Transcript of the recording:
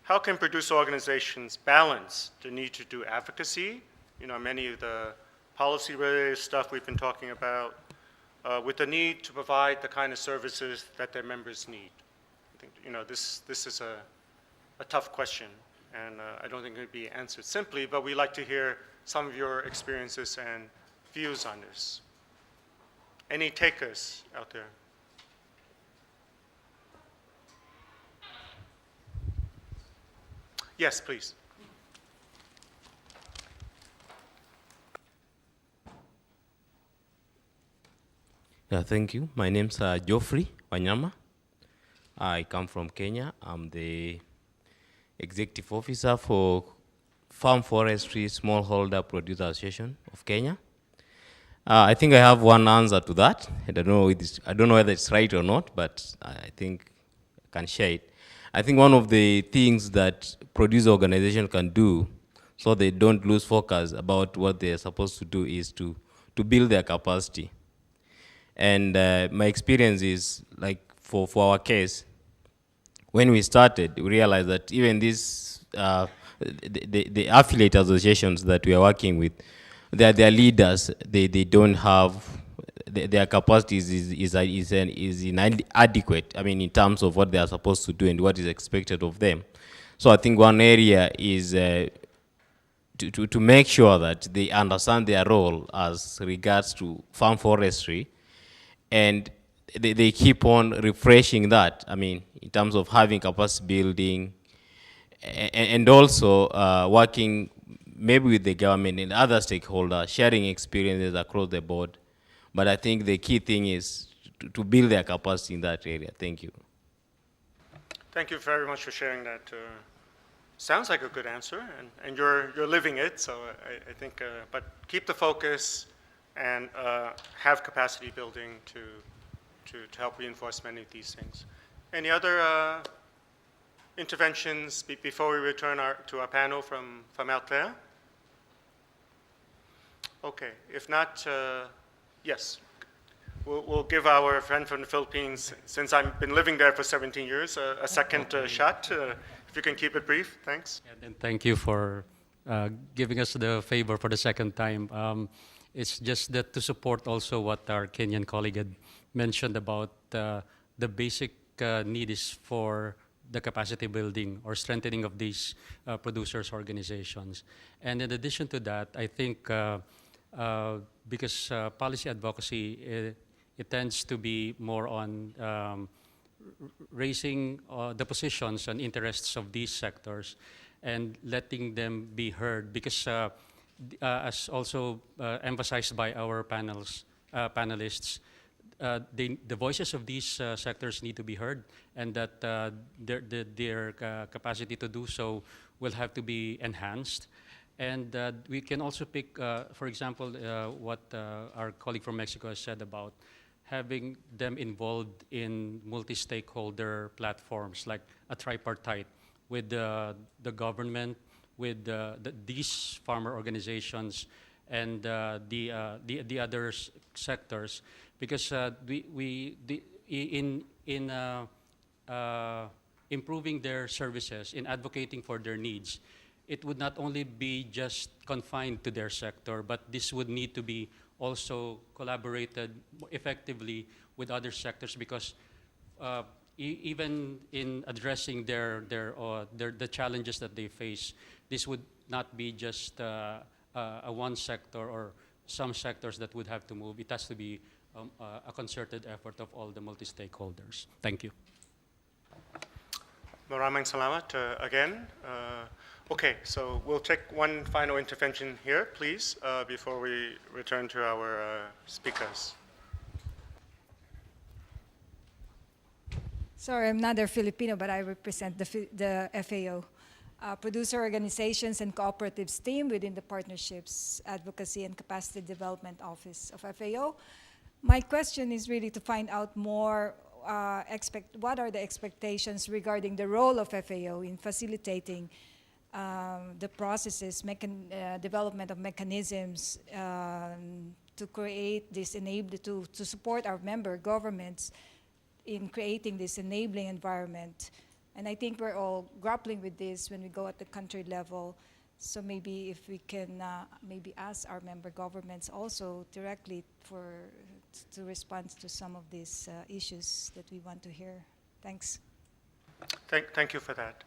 how can producer organizations balance the need to do advocacy, many of the policy-related stuff we've been talking about, with the need to provide the kind of services that their members need? I think, this is a tough question, and I don't think it can be answered simply, but we'd like to hear some of your experiences and views on this. Any takers out there? Yes, please. Yeah, thank you. My name's Geoffrey Wanyama. I come from Kenya. I'm the executive officer for Farm Forestry Smallholder Producer Association of Kenya. I think I have one answer to that. I don't know whether it's right or not, but I think I can share it. I think one of the things that producer organizations can do so they don't lose focus about what they're supposed to do is to build their capacity. And my experience is, like, for our case, when we started, we realized that even these, the affiliate associations that we are working with, their leaders, they don't have, their capacity is inadequate, I mean, in terms of what they are supposed to do and what is expected of them. So I think one area is to make sure that they understand their role as regards to farm forestry, and they keep on refreshing that, I mean, in terms of having capacity building, and also working maybe with the government and other stakeholders, sharing experiences across the board. But I think the key thing is to build their capacity in that area. Thank you. Thank you very much for sharing that. Sounds like a good answer, and you're living it, so I think, but keep the focus and have capacity building to help reinforce many of these things. Any other interventions before we return to our panel from out there? Okay, if not, yes. We'll give our friend from the Philippines, since I've been living there for 17 years, a second shot. If you can keep it brief, thanks. And thank you for giving us the favor for the second time. It's just that to support also what our Kenyan colleague had mentioned about the basic need is for the capacity building or strengthening of these producers' organizations. And in addition to that, I think because policy advocacy, it tends to be more on raising the positions and interests of these sectors and letting them be heard, because as also emphasized by our panelists, the voices of these sectors need to be heard, and that their capacity to do so will have to be enhanced. And we can also pick, for example, what our colleague from Mexico has said about having them involved in multi-stakeholder platforms like a tripartite with the government, with these farmer organizations, and the other sectors, because in improving their services, in advocating for their needs, it would not only be just confined to their sector, but this would need to be also collaborated effectively with other sectors, because even in addressing the challenges that they face, this would not be just a one sector or some sectors that would have to move. It has to be a concerted effort of all the multi-stakeholders. Thank you. Maraming salamat again. Okay, so we'll take one final intervention here, please, before we return to our speakers. Sorry, I'm not a Filipino, but I represent the FAO. Producer organizations and cooperatives team within the Partnerships, Advocacy, and Capacity Development Office of FAO. My question is really to find out more, what are the expectations regarding the role of FAO in facilitating the processes, development of mechanisms to create this to support our member governments in creating this enabling environment And I think we're all grappling with this when we go at the country level. So maybe if we can maybe ask our member governments also directly to respond to some of these issues that we want to hear. Thanks. Thank you for that.